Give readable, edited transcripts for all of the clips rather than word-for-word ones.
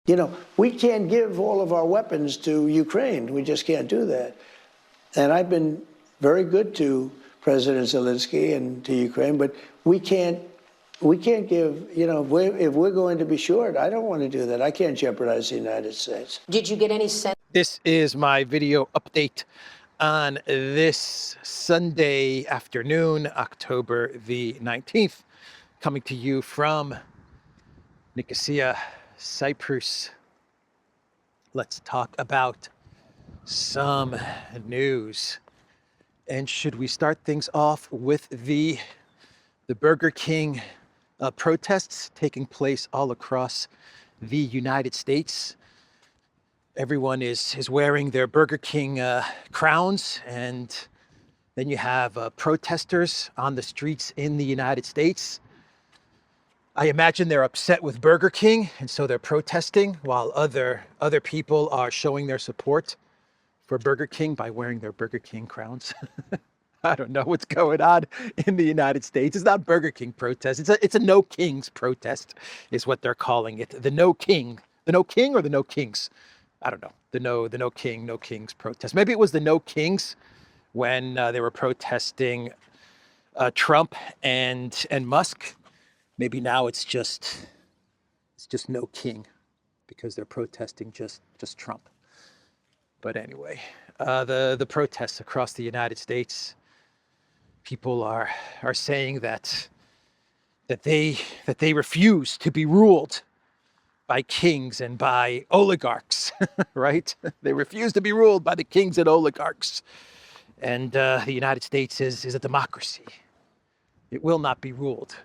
You know, we can't give all of our weapons to Ukraine. We just can't do that. And I've been very good to President Zelensky and to Ukraine, but we can't give, you know, if we're going to be short, I don't want to do that. I can't jeopardize the United States. Did you get any sense? This is my video update on this Sunday afternoon, October the 19th, coming to you from Nicosia, Cyprus. Let's talk about some news. And should we start things off with the Burger King protests taking place all across the United States? Everyone is wearing their Burger King crowns, and then you have protesters on the streets in the United States. I imagine they're upset with Burger King, and so they're protesting, while other people are showing their support for Burger King by wearing their Burger King crowns. I don't know what's going on in the United States. It's not Burger King protest. It's a No Kings protest, is what they're calling it. The No King, or the No Kings. I don't know. The No King, No Kings protest. Maybe it was the No Kings when they were protesting Trump and Musk. Maybe now it's just No King because they're protesting just Trump. But anyway, the protests across the United States, people are saying that they refuse to be ruled by kings and by oligarchs, right? They refuse to be ruled by the kings and oligarchs. And the United States is a democracy. It will not be ruled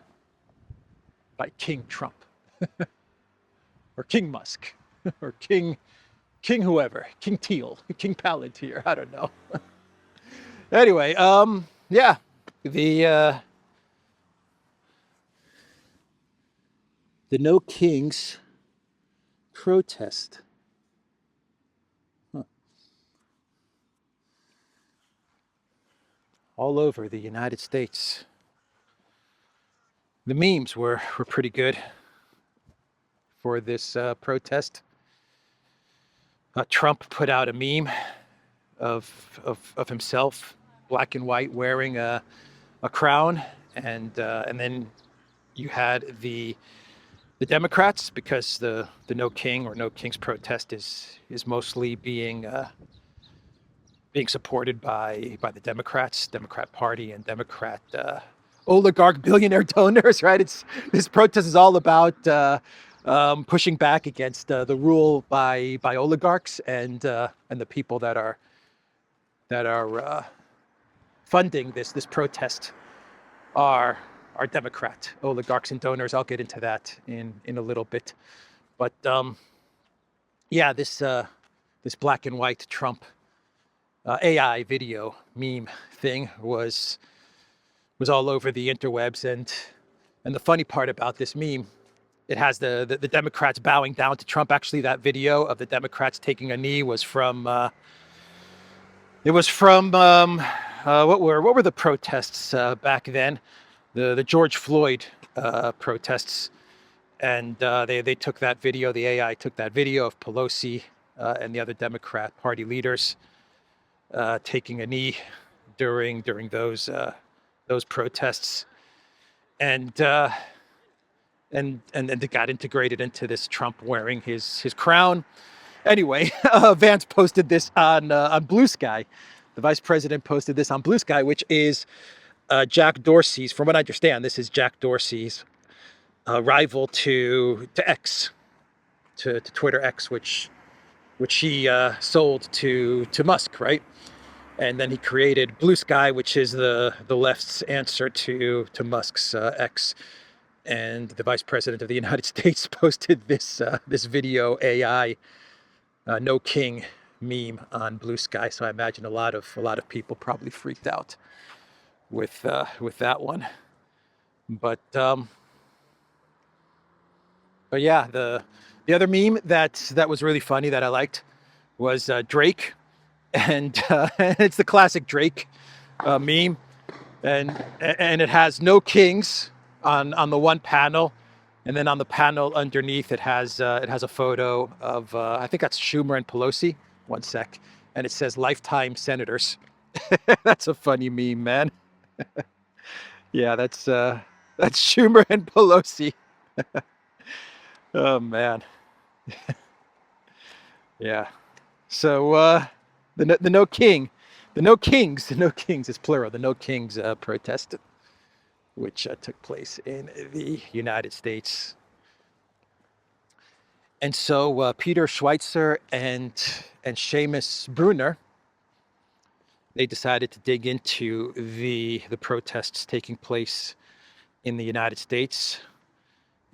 by King Trump or King Musk or King whoever, King Teal, King Palantir, I don't know. Anyway, yeah, the No Kings protest. All over the United States. The memes were pretty good for this protest. Trump put out a meme of himself, black and white, wearing a crown, and then you had the Democrats, because the No King or No Kings protest is mostly being supported by the Democrat Party and Democrat oligarch billionaire donors, right? This protest is all about pushing back against the rule by oligarchs and the people that are funding this protest are Democrat oligarchs and donors. I'll get into that in a little bit, but yeah, this black and white Trump AI video meme thing was all over the interwebs, and the funny part about this meme, it has the Democrats bowing down to Trump. Actually, that video of the Democrats taking a knee was from what were the protests back then? The George Floyd protests, and they took that video. The AI took that video of Pelosi and the other Democrat Party leaders taking a knee during those protests, and it got integrated into this Trump wearing his crown. Anyway, Vance posted this on Blue Sky. The vice president posted this on Blue Sky, which is Jack Dorsey's. From what I understand, this is Jack Dorsey's rival to X, to Twitter X, which he sold to Musk, right? And then he created Blue Sky, which is the left's answer to Musk's X. And the vice president of the United States posted this video AI No King meme on Blue Sky. So I imagine a lot of people probably freaked out with that one. But yeah, the other meme that was really funny that I liked was Drake. And it's the classic Drake meme, and it has No Kings on the one panel, And then on the panel underneath, it has a photo of I think that's Schumer and Pelosi. One sec, and it says "Lifetime Senators." That's a funny meme, man. Yeah, that's Schumer and Pelosi. Oh man, yeah. So the No King, the No Kings is plural. The No Kings protest, which took place in the United States. And so Peter Schweitzer and Seamus Brunner, they decided to dig into the protests taking place in the United States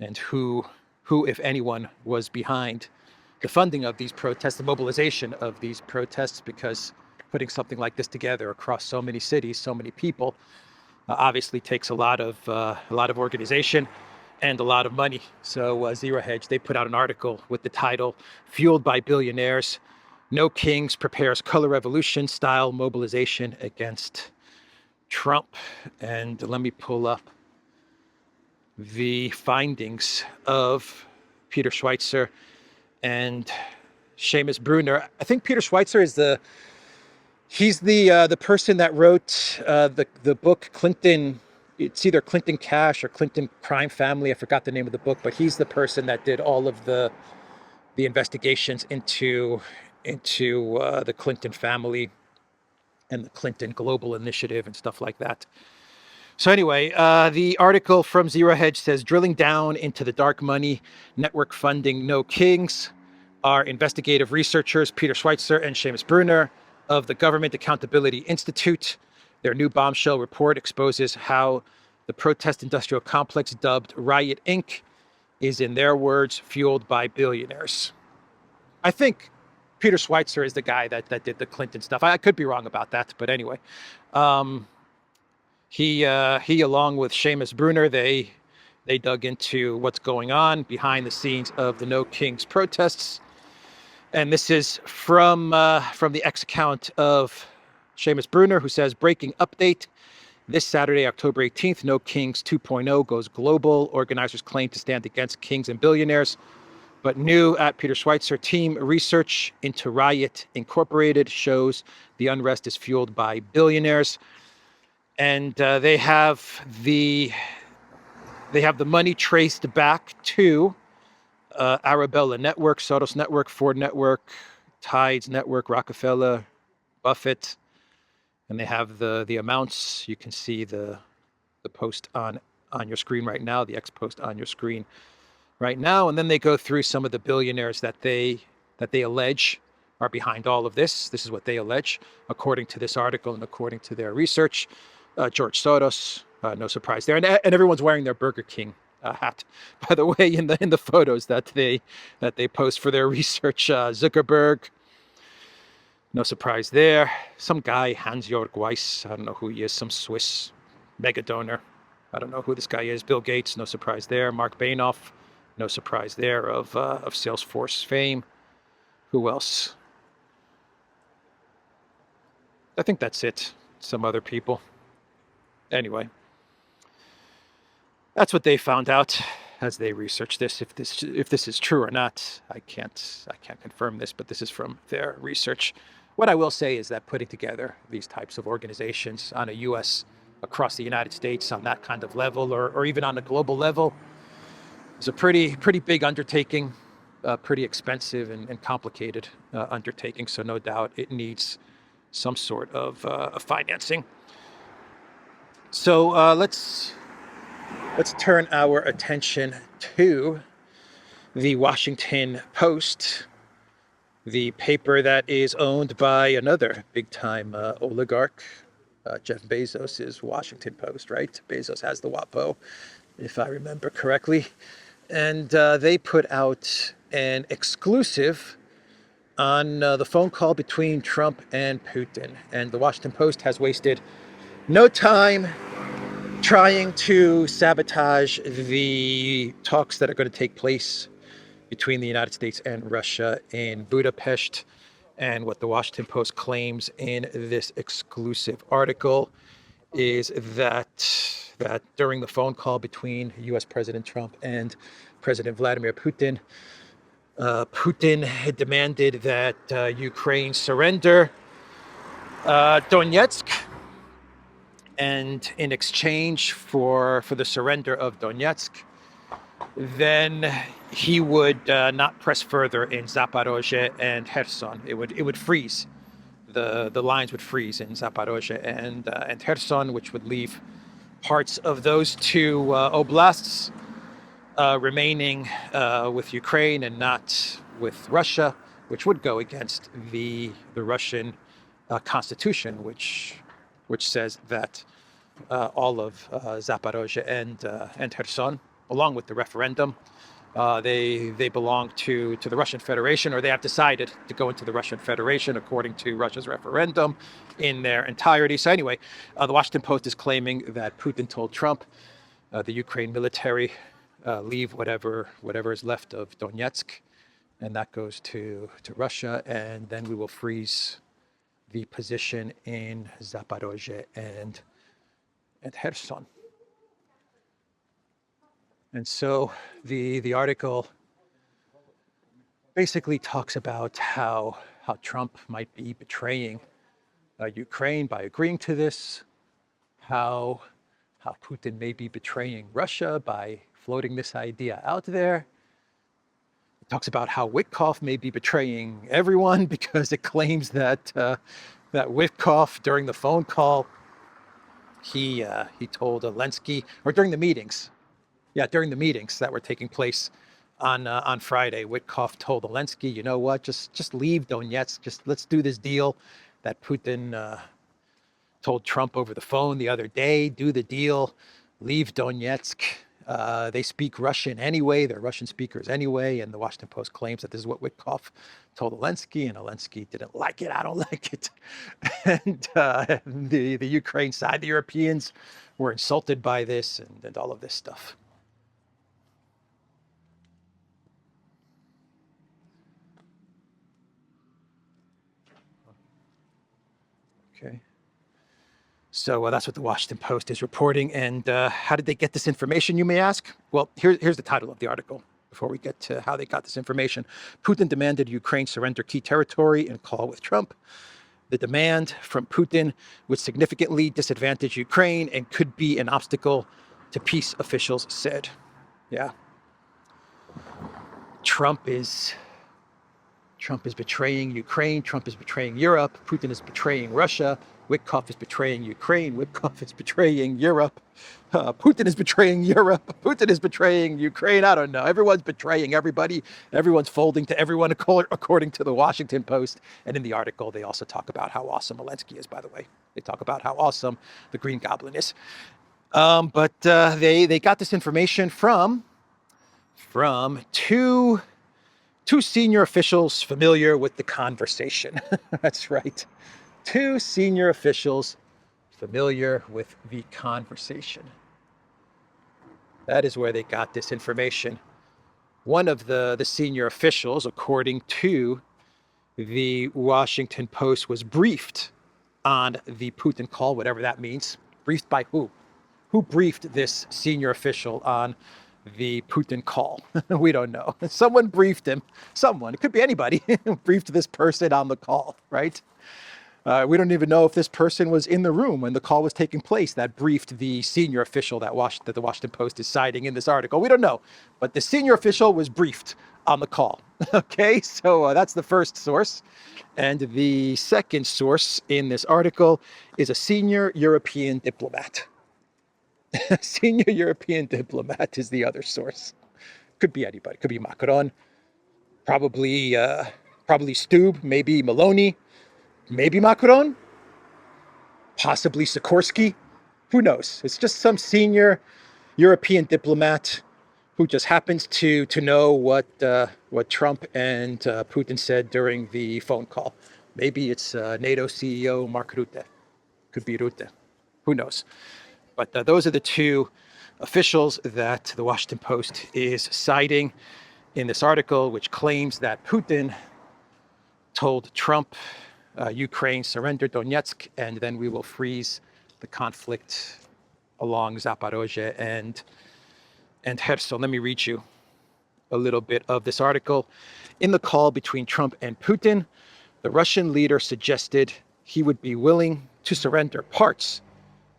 and who, if anyone, was behind the funding of these protests, the mobilization of these protests, because putting something like this together across so many cities, so many people, obviously takes a lot of organization and a lot of money. So Zero Hedge, they put out an article with the title "Fueled by Billionaires, No Kings Prepares Color Revolution Style Mobilization Against Trump." And let me pull up the findings of Peter Schweitzer and Seamus Brunner. I think Peter Schweitzer is the person that wrote the book Clinton. It's either Clinton Cash or Clinton Crime Family. I forgot the name of the book, but he's the person that did all of the investigations into the Clinton family and the Clinton Global Initiative and stuff like that. So anyway, the article from Zero Hedge says, drilling down into the dark money network funding No Kings are investigative researchers Peter Schweitzer and Seamus Brunner of the Government Accountability Institute. Their new bombshell report exposes how the protest industrial complex dubbed Riot Inc. is, in their words, fueled by billionaires. I think Peter Schweitzer is the guy that did the Clinton stuff. I could be wrong about that, but anyway. He along with Seamus Brunner, they dug into what's going on behind the scenes of the No Kings protests. And this is from the X account of Seamus Brunner, who says, breaking update. This Saturday, October 18th, No Kings 2.0 goes global. Organizers claim to stand against kings and billionaires. But new at Peter Schweitzer team research into Riot Incorporated shows the unrest is fueled by billionaires. And they have the money traced back to Arabella Network, Soros Network, Ford Network, Tides Network, Rockefeller, Buffett, and they have the amounts. You can see the post on your screen right now, the X post on your screen right now, and then they go through some of the billionaires that they allege are behind all of this. This is what they allege, according to this article and according to their research. George Soros, no surprise there, and everyone's wearing their Burger King hat, by the way, in the photos that they post for their research. Zuckerberg, no surprise there. Some guy, Hans-Jörg Weiss, I don't know who he is, some Swiss mega donor. I don't know who this guy is. Bill Gates, no surprise there. Mark Bainoff, no surprise there, of Salesforce fame. Who else? I think that's it. Some other people. Anyway, that's what they found out as they researched this. If this is true or not, I can't confirm this, but this is from their research. What I will say is that putting together these types of organizations on a U.S. across the United States on that kind of level, or even on a global level, is a pretty big undertaking, pretty expensive and complicated undertaking. So no doubt it needs some sort of financing. So let's turn our attention to the Washington Post, the paper that is owned by another big-time oligarch, Jeff Bezos' Washington Post, right? Bezos has the WaPo, if I remember correctly. And they put out an exclusive on the phone call between Trump and Putin. And the Washington Post has wasted no time trying to sabotage the talks that are going to take place between the United States and Russia in Budapest. And what the Washington Post claims in this exclusive article is that that during the phone call between US President Trump and President Vladimir Putin, Putin had demanded that Ukraine surrender Donetsk, and in exchange for the surrender of Donetsk, then he would not press further in Zaporozhye and Kherson. It would freeze. The lines would freeze in Zaporozhye and Kherson, which would leave parts of those two oblasts remaining with Ukraine and not with Russia, which would go against the Russian constitution, which says that all of Zaporozhye and Kherson, along with the referendum, they belong to the Russian Federation, or they have decided to go into the Russian Federation according to Russia's referendum in their entirety. So anyway, the Washington Post is claiming that Putin told Trump, the Ukraine military, leave whatever is left of Donetsk, and that goes to Russia, and then we will freeze the position in Zaporozhye and Kherson. And so the article basically talks about how Trump might be betraying Ukraine by agreeing to this, how Putin may be betraying Russia by floating this idea out there. It talks about how Witkoff may be betraying everyone because it claims that that Witkoff, during the phone call, he told Zelensky, or during the meetings that were taking place on Friday, Witkoff told Zelensky, you know what, just leave Donetsk, just let's do this deal that Putin told Trump over the phone the other day, do the deal, leave Donetsk. They speak Russian anyway, they're Russian speakers anyway, and the Washington Post claims that this is what Witkoff told Zelensky, and Zelensky didn't like it, I don't like it. And the Ukraine side, the Europeans were insulted by this and all of this stuff. Okay. So that's what the Washington Post is reporting. And how did they get this information, you may ask? Well, here's the title of the article before we get to how they got this information. Putin demanded Ukraine surrender key territory in call with Trump. The demand from Putin would significantly disadvantage Ukraine and could be an obstacle to peace, officials said. Yeah. Trump is betraying Ukraine. Trump is betraying Europe. Putin is betraying Russia. Witkoff is betraying Ukraine. Witkoff is betraying Europe. Putin is betraying Europe. Putin is betraying Ukraine. I don't know. Everyone's betraying everybody. Everyone's folding to everyone, according to the Washington Post. And in the article, they also talk about how awesome Zelensky is, by the way. They talk about how awesome the Green Goblin is. But they got this information from two senior officials familiar with the conversation. That's right. Two senior officials familiar with the conversation. That is where they got this information. One of the senior officials, according to the Washington Post, was briefed on the Putin call, whatever that means. Briefed by who? Who briefed this senior official on the Putin call? We don't know. Someone briefed him. Someone, it could be anybody, briefed this person on the call, right? We don't even know if this person was in the room when the call was taking place that briefed the senior official that the Washington Post is citing in this article. We don't know, but the senior official was briefed on the call. Okay, so that's the first source. And the second source in this article is a senior European diplomat. Senior European diplomat is the other source. Could be anybody. Could be Macron, probably Stube, maybe Maloney, maybe Macron, possibly Sikorsky. Who knows? It's just some senior European diplomat who just happens to know what Trump and Putin said during the phone call. Maybe it's NATO CEO Mark Rutte. Could be Rutte. Who knows? But those are the two officials that the Washington Post is citing in this article, which claims that Putin told Trump, Ukraine surrender Donetsk, and then we will freeze the conflict along Zaporozhye and Kherson. Let me read you a little bit of this article. In the call between Trump and Putin, the Russian leader suggested he would be willing to surrender parts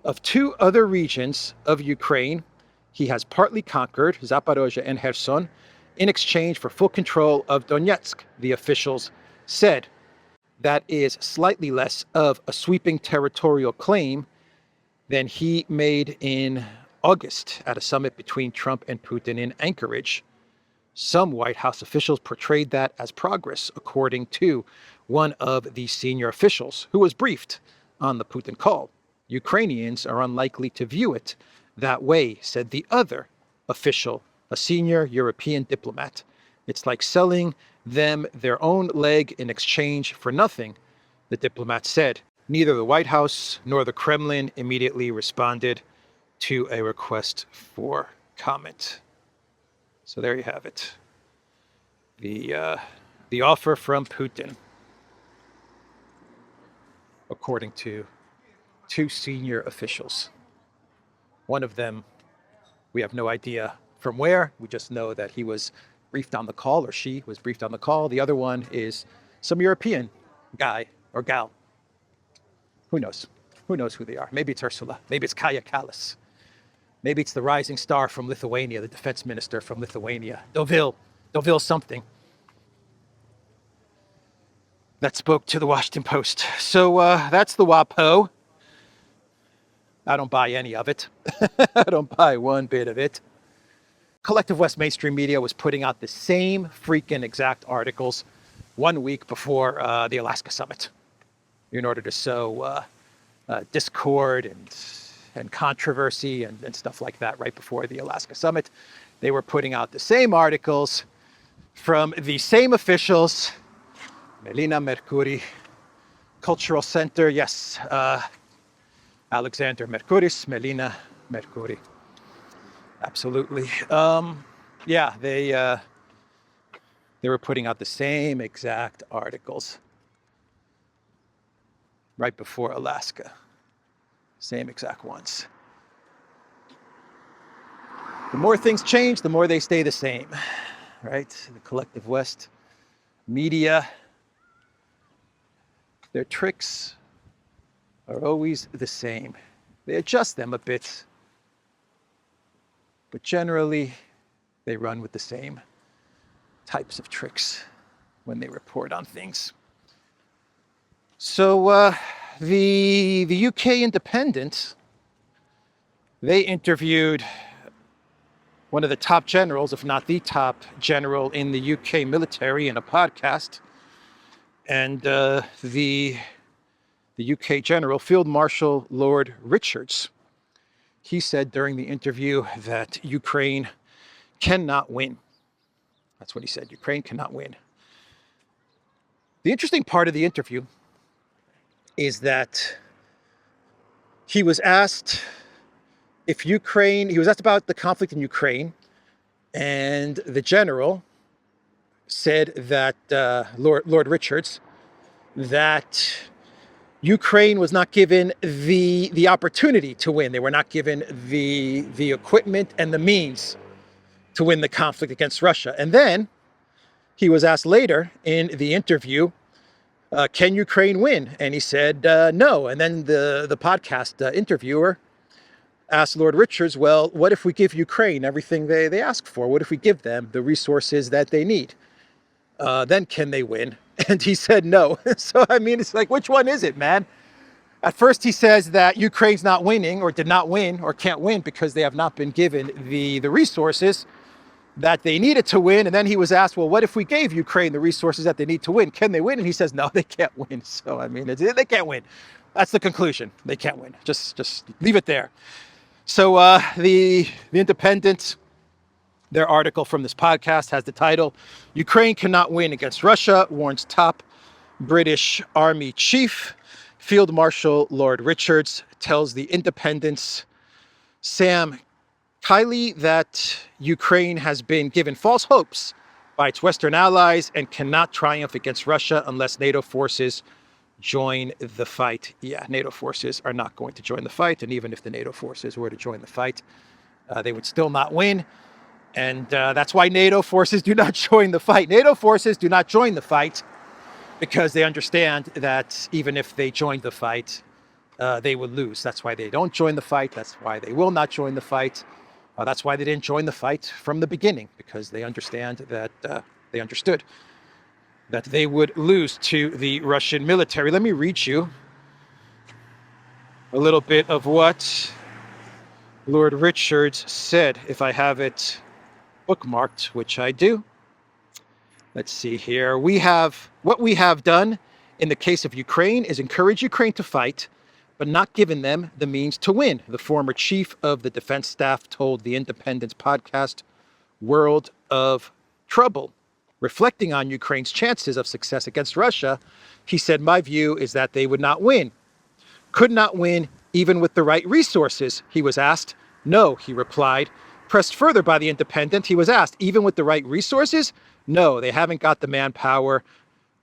of two other regions of Ukraine he has partly conquered, Zaporozhye and Kherson, in exchange for full control of Donetsk, the officials said. That is slightly less of a sweeping territorial claim than he made in August at a summit between Trump and Putin in Anchorage. Some White House officials portrayed that as progress, according to one of the senior officials who was briefed on the Putin call. Ukrainians are unlikely to view it that way, said the other official, a senior European diplomat. It's like selling them their own leg in exchange for nothing, the diplomat said. Neither the White House nor the Kremlin immediately responded to a request for comment. So there you have it. The offer from Putin, according to two senior officials. One of them, we have no idea from where. We just know that he was briefed on the call, or she was briefed on the call. The other one is some European guy or gal. Who knows? Who knows who they are? Maybe it's Ursula. Maybe it's Kaja Kallas. Maybe it's the rising star from Lithuania, the defense minister from Lithuania. Dovil something. That spoke to the Washington Post. So that's the WaPo. I don't buy any of it. I don't buy one bit of it. Collective West mainstream media was putting out the same freaking exact articles 1 week before the Alaska summit in order to sow discord and controversy and stuff like that right before the Alaska summit. They were putting out the same articles from the same officials. Melina Mercuri, Cultural Center, yes. Alexander Mercuris, Melina Mercuri. Absolutely. Yeah, they were putting out the same exact articles right before Alaska. Same exact ones. The more things change, the more they stay the same, right? The Collective West media, their tricks are always the same. They adjust them a bit, but generally they run with the same types of tricks when they report on things. So the UK Independent, they interviewed one of the top generals, if not the top general in the UK military, in a podcast. And the UK general, Field Marshal Lord Richards, he said during the interview that Ukraine cannot win. That's what he said. Ukraine cannot win. The interesting part of the interview is that he was asked about the conflict in Ukraine, and the general said that, Lord Richards, that Ukraine was not given the opportunity to win. They were not given the equipment and the means to win the conflict against Russia. And then he was asked later in the interview, can Ukraine win? And he said, no. And then the podcast interviewer asked Lord Richards, well, what if we give Ukraine everything they ask for? What if we give them the resources that they need? Then can they win? And he said no. So, I mean, it's like, which one is it, man? At first he says that Ukraine's not winning, or did not win, or can't win because they have not been given the resources that they needed to win. And then he was asked, well, what if we gave Ukraine the resources that they need to win? Can they win? And he says, no, they can't win. So, I mean, they can't win. That's the conclusion. They can't win. Just leave it there. So the Independent, their article from this podcast has the title, Ukraine Cannot Win Against Russia, warns top British Army chief. Field Marshal Lord Richards tells the Independent's Sam Kiley that Ukraine has been given false hopes by its Western allies and cannot triumph against Russia unless NATO forces join the fight. Yeah, NATO forces are not going to join the fight. And even if the NATO forces were to join the fight, they would still not win. And that's why NATO forces do not join the fight. NATO forces do not join the fight because they understand that even if they joined the fight, they would lose. That's why they don't join the fight. That's why they will not join the fight. That's why they didn't join the fight from the beginning, because they understand that they understood that they would lose to the Russian military. Let me read you a little bit of what Lord Richards said, if I have it bookmarked, which I do. Let's see here. What we have done in the case of Ukraine is encourage Ukraine to fight, but not given them the means to win, the former chief of the defense staff told the Independence podcast World of Trouble. Reflecting on Ukraine's chances of success against Russia, he said, my view is that they would not win. Could not win even with the right resources, he was asked. No, he replied. Pressed further by the Independent, he was asked, even with the right resources? No, they haven't got the manpower,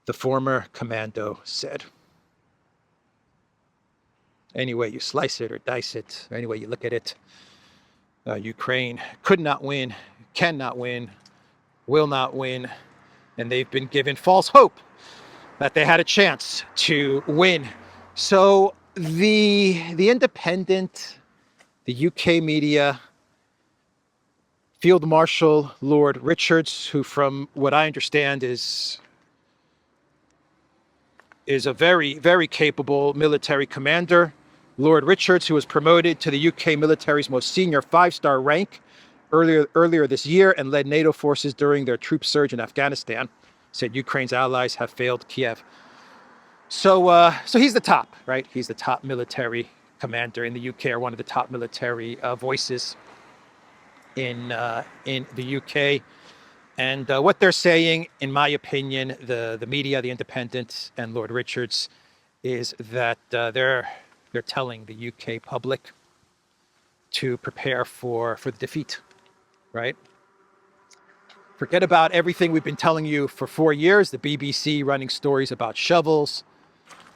the former commando said. Any way you slice it or dice it, or any way you look at it, Ukraine could not win, cannot win, will not win, and they've been given false hope that they had a chance to win. So the Independent, the UK media, Field Marshal Lord Richards, who from what I understand is a very, very capable military commander. Lord Richards, who was promoted to the UK military's most senior 5-star rank earlier this year and led NATO forces during their troop surge in Afghanistan, said Ukraine's allies have failed Kiev. So he's the top, right? He's the top military commander in the UK, or one of the top military voices in the UK. And what they're saying, in my opinion, the media, the Independent, and Lord Richards, is that they're telling the UK public to prepare for the defeat, right? Forget about everything we've been telling you for 4 years, the BBC running stories about shovels,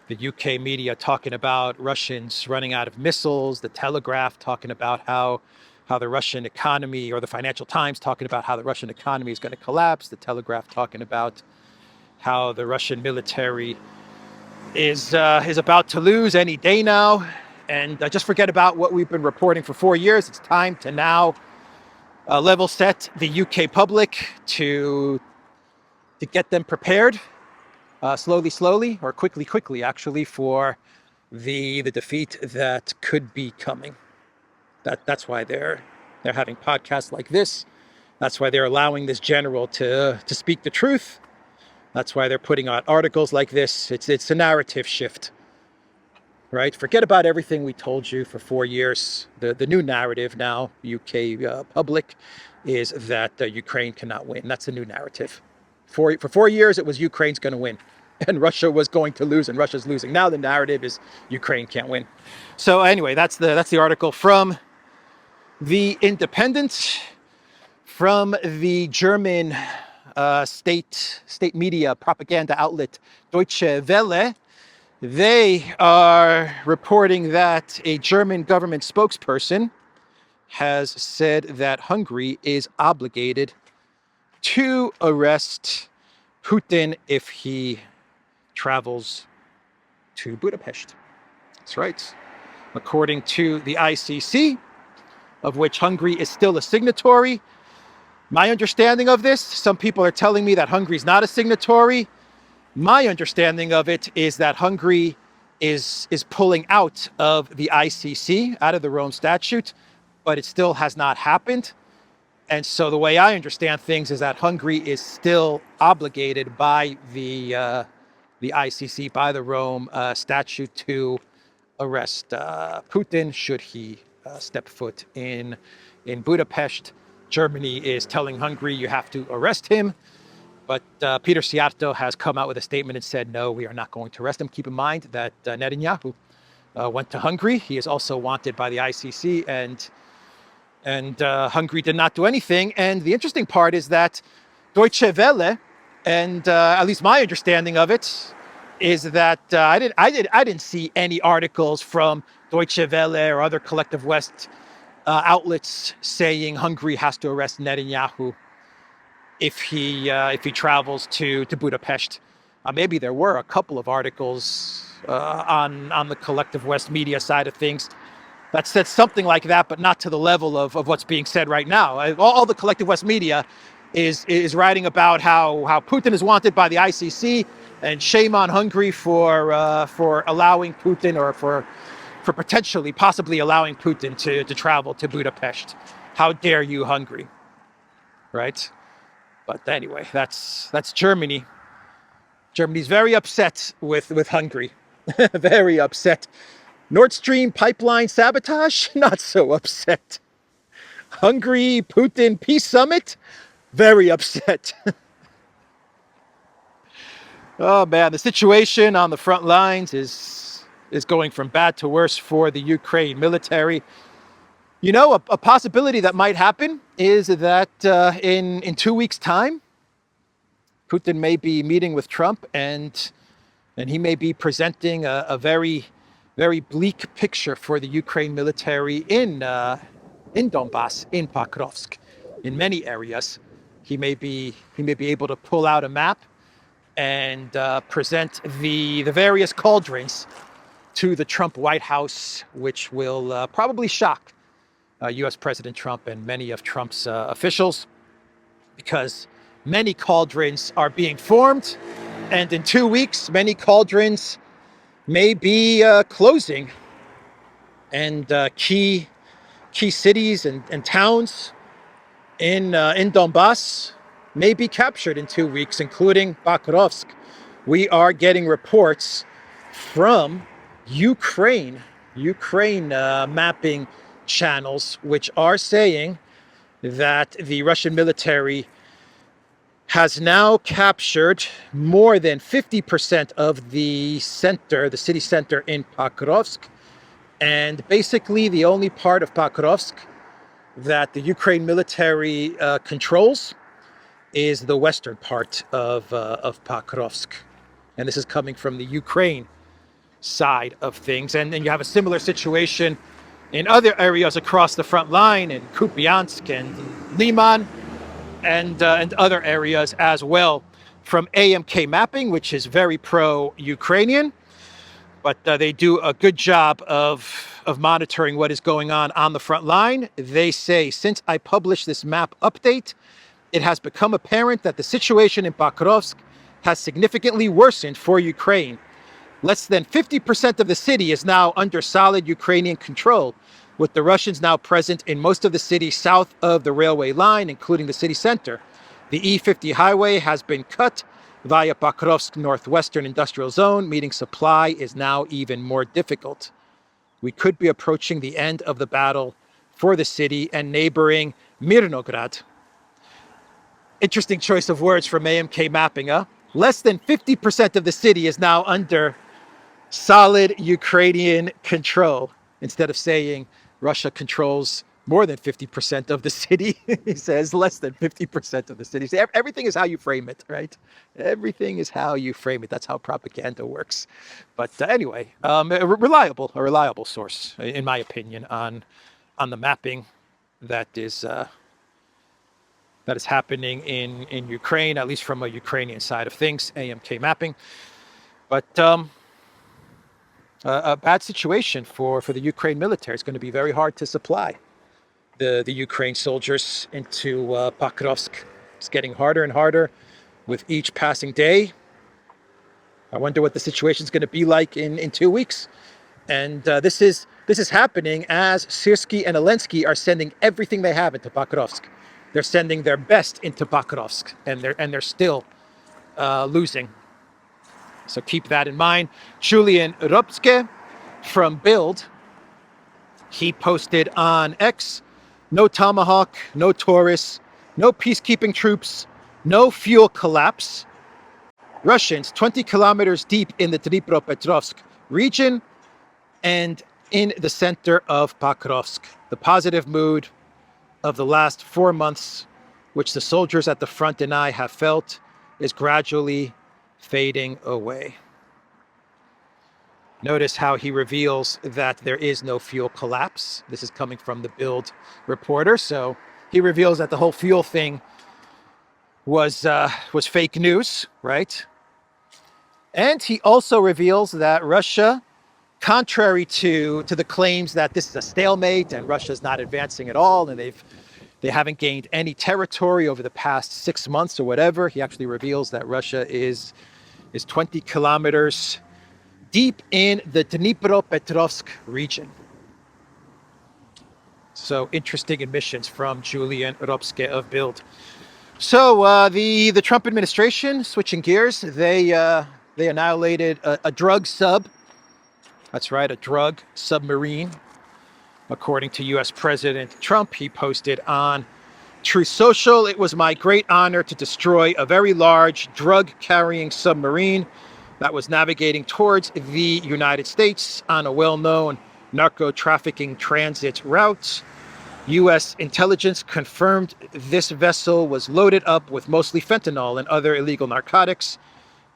the UK media talking about Russians running out of missiles, the Telegraph talking about how the Russian economy, or the Financial Times talking about how the Russian economy is going to collapse, the Telegraph talking about how the Russian military is about to lose any day now. And just forget about what we've been reporting for 4 years. It's time to now level set the UK public to get them prepared slowly, or quickly, actually, for the defeat that could be coming. That's why they're having podcasts like this. That's why they're allowing this general to speak the truth. That's why they're putting out articles like this. It's a narrative shift, right? Forget about everything we told you for 4 years. The new narrative now, UK public, is that Ukraine cannot win. That's a new narrative. For 4 years, it was Ukraine's going to win, and Russia was going to lose, and Russia's losing. Now the narrative is Ukraine can't win. So anyway, that's the article from the Independent. From the German state media propaganda outlet Deutsche Welle, they are reporting that a German government spokesperson has said that Hungary is obligated to arrest Putin if he travels to Budapest. That's right. According to the ICC, of which Hungary is still a signatory. My understanding of this, some people are telling me that Hungary is not a signatory. My understanding of it is that Hungary is pulling out of the ICC, out of the Rome Statute, but it still has not happened. And so the way I understand things is that Hungary is still obligated by the ICC, by the Rome Statute, to arrest Putin should he step foot in Budapest. Germany is telling Hungary, you have to arrest him. But Peter Szijjártó has come out with a statement and said, no, we are not going to arrest him. Keep in mind that Netanyahu went to Hungary. He is also wanted by the ICC, and Hungary did not do anything. And the interesting part is that Deutsche Welle, and at least my understanding of it, is that I didn't see any articles from Deutsche Welle or other Collective West outlets saying Hungary has to arrest Netanyahu if he travels to Budapest. Maybe there were a couple of articles on the Collective West media side of things that said something like that, but not to the level of what's being said right now. All the Collective West media is writing about how Putin is wanted by the ICC, and shame on Hungary for allowing Putin, or for potentially, possibly allowing Putin to travel to Budapest. How dare you, Hungary? Right? But anyway, that's Germany. Germany's very upset with Hungary. Very upset. Nord Stream pipeline sabotage? Not so upset. Hungary, Putin, peace summit? Very upset. Oh man, the situation on the front lines is going from bad to worse for the Ukraine military. You know, a possibility that might happen is that in 2 weeks' time, Putin may be meeting with Trump, and he may be presenting a very, very bleak picture for the Ukraine military in Donbass, in Pokrovsk, in many areas. He may be able to pull out a map and present the various cauldrons to the Trump White House, which will probably shock U.S. President Trump and many of Trump's officials, because many cauldrons are being formed, and in 2 weeks, many cauldrons may be closing, and key cities and towns in Donbass may be captured in 2 weeks, including Pokrovsk. We are getting reports from Ukraine mapping channels, which are saying that the Russian military has now captured more than 50% of the city center in Pokrovsk. And basically the only part of Pokrovsk that the Ukraine military controls is the western part of Pokrovsk. And this is coming from the Ukraine side of things. And then you have a similar situation in other areas across the front line, in Kupiansk and Liman, and other areas as well, from AMK mapping, which is very pro-Ukrainian, but they do a good job of monitoring what is going on the front line. They say, since I published this map update, it has become apparent that the situation in Pokrovsk has significantly worsened for Ukraine. Less than 50% of the city is now under solid Ukrainian control, with the Russians now present in most of the city south of the railway line, including the city center. The E50 highway has been cut via Pokrovsk northwestern industrial zone, meaning supply is now even more difficult. We could be approaching the end of the battle for the city and neighboring Mirnograd. Interesting choice of words from AMK mapping, huh? Less than 50% of the city is now under solid Ukrainian control. Instead of saying Russia controls more than 50% of the city, he says less than 50% of the city. So everything is how you frame it, right? Everything is how you frame it. That's how propaganda works. But anyway, a reliable source, in my opinion, on the mapping that is happening in Ukraine, at least from a Ukrainian side of things, AMK mapping. But a bad situation for the Ukraine military. It's going to be very hard to supply the Ukraine soldiers into Pokrovsk. It's getting harder and harder with each passing day. I wonder what the situation is going to be like in 2 weeks. And this is happening as Syrskyi and Zelensky are sending everything they have into Pokrovsk. They're sending their best into Pokrovsk, and they're still losing. So keep that in mind. Julian Rupske from Build, he posted on X, no Tomahawk, no Taurus, no peacekeeping troops, no fuel collapse. Russians 20 kilometers deep in the Dnipropetrovsk region and in the center of Pokrovsk. The positive mood of the last 4 months, which the soldiers at the front and I have felt, is gradually fading away. Notice how he reveals that there is no fuel collapse. This is coming from the Bild reporter. So he reveals that the whole fuel thing was fake news, right? And he also reveals that Russia, contrary to the claims that this is a stalemate and Russia's not advancing at all, and they haven't gained any territory over the past 6 months or whatever. He actually reveals that Russia is 20 kilometers deep in the Dnipropetrovsk region. So interesting admissions from Julian Ropske of Bild. So the Trump administration, switching gears, they annihilated a drug sub. That's right, a drug submarine. According to U.S. President Trump, he posted on Truth Social, "It was my great honor to destroy a very large drug-carrying submarine that was navigating towards the United States on a well-known narco-trafficking transit route. U.S. intelligence confirmed this vessel was loaded up with mostly fentanyl and other illegal narcotics.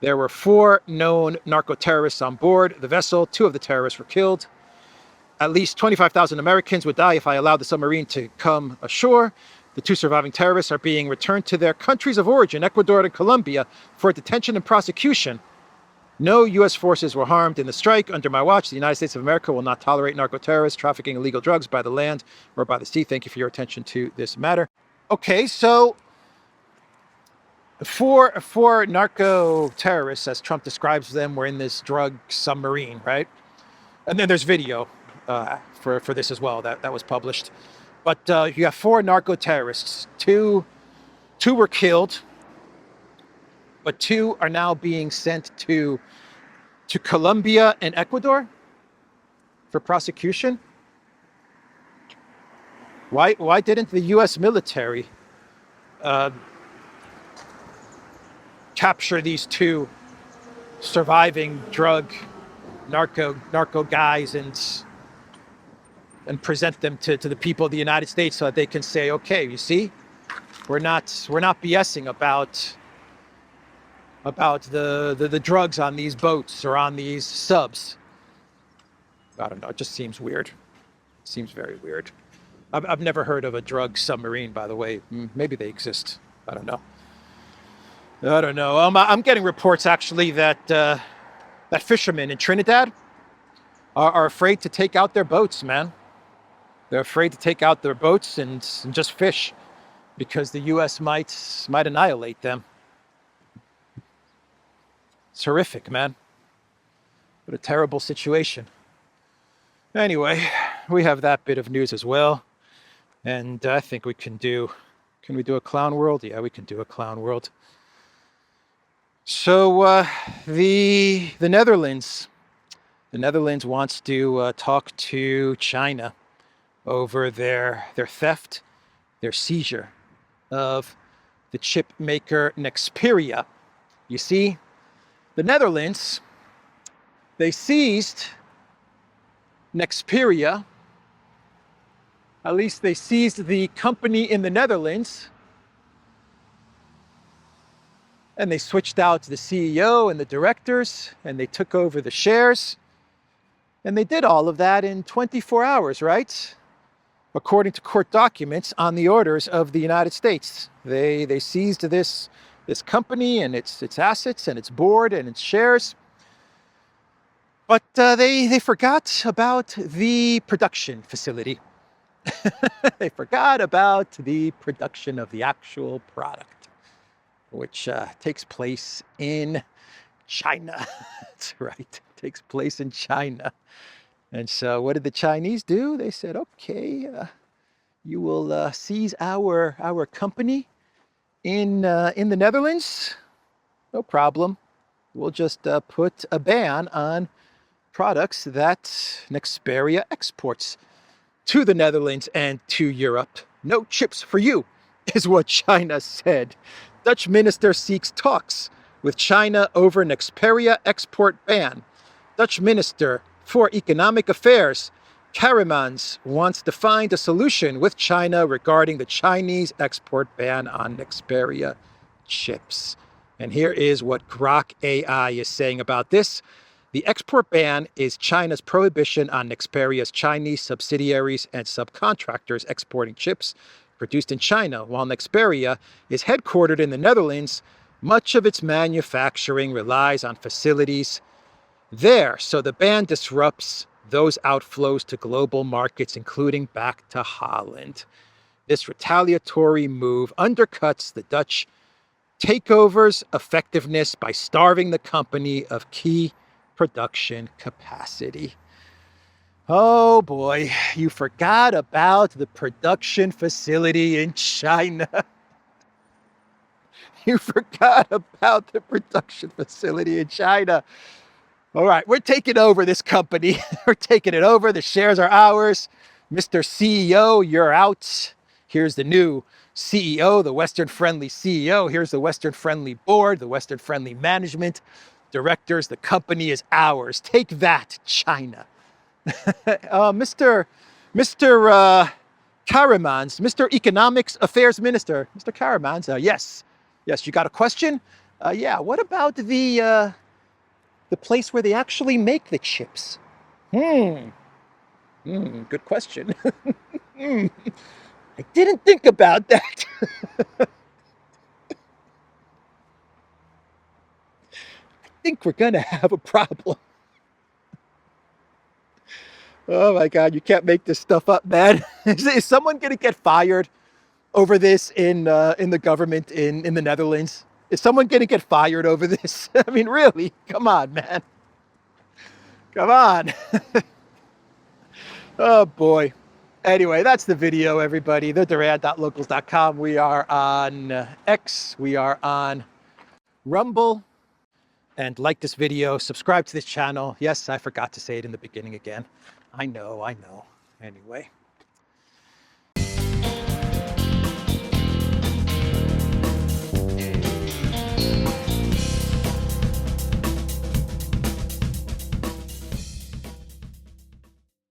There were 4 known narco-terrorists on board the vessel. 2 of the terrorists were killed. At least 25,000 Americans would die if I allowed the submarine to come ashore. The 2 surviving terrorists are being returned to their countries of origin, Ecuador and Colombia, for detention and prosecution. No U.S. forces were harmed in the strike. Under my watch, the United States of America will not tolerate narco-terrorists trafficking illegal drugs by the land or by the sea. Thank you for your attention to this matter." Okay, so four narco-terrorists, as Trump describes them, were in this drug submarine, right? And then there's video for this as well that was published. But you have 4 narco-terrorists. Two were killed, but 2 are now being sent to Colombia and Ecuador for prosecution. Why didn't the U.S. military capture these 2 surviving narco guys and present them to the people of the United States so that they can say, okay, you see, we're not BSing about the drugs on these boats or on these subs. I don't know. It just seems weird. It seems very weird. I've never heard of a drug submarine, by the way. Maybe they exist. I don't know. I'm getting reports actually that fishermen in Trinidad are afraid to take out their boats, man. They're afraid to take out their boats and just fish because the U.S. might annihilate them. It's horrific, man. What a terrible situation. Anyway, we have that bit of news as well. And I think we can do a clown world? Yeah, we can do a clown world. So the Netherlands wants to talk to China over their theft, their seizure of the chip maker Nexperia. You see, the Netherlands, they seized Nexperia. At least they seized the company in the Netherlands. And they switched out the CEO and the directors, and they took over the shares. And they did all of that in 24 hours, right? According to court documents on the orders of the United States. They seized this company and its assets and its board and its shares. But they forgot about the production facility. They forgot about the production of the actual product, which takes place in China. That's right, it takes place in China. And so what did the Chinese do? They said, okay, you will seize our company in the Netherlands. No problem. We'll just put a ban on products that Nexperia exports to the Netherlands and to Europe. No chips for you, is what China said. Dutch minister seeks talks with China over Nexperia export ban. Dutch minister for economic affairs, Karimmans, wants to find a solution with China regarding the Chinese export ban on Nexperia chips. And here is what Grok AI is saying about this. The export ban is China's prohibition on Nexperia's Chinese subsidiaries and subcontractors exporting chips produced in China. While Nexperia is headquartered in the Netherlands, much of its manufacturing relies on facilities there. So the ban disrupts those outflows to global markets, including back to Holland. This retaliatory move undercuts the Dutch takeover's effectiveness by starving the company of key production capacity. Oh boy, you forgot about the production facility in China. You forgot about the production facility in China. All right, we're taking over this company. We're taking it over. The shares are ours. Mr. CEO, you're out. Here's the new CEO, the Western-friendly CEO. Here's the Western-friendly board, the Western-friendly management, directors. The company is ours. Take that, China. Mr. Karamans, Mr. Economics Affairs Minister. Mr. Karamans, yes. Yes, you got a question? Yeah, what about the place where they actually make the chips? Good question. I didn't think about that. I think we're gonna have a problem. Oh my God, you can't make this stuff up, man. Is someone gonna get fired over this in the government in the Netherlands? Is someone gonna get fired over this? I mean, really? Come on, man. Come on. Oh boy. Anyway, that's the video, everybody. TheDurant.locals.com. We are on X. We are on Rumble. And like this video, subscribe to this channel. Yes, I forgot to say it in the beginning again. I know. Anyway.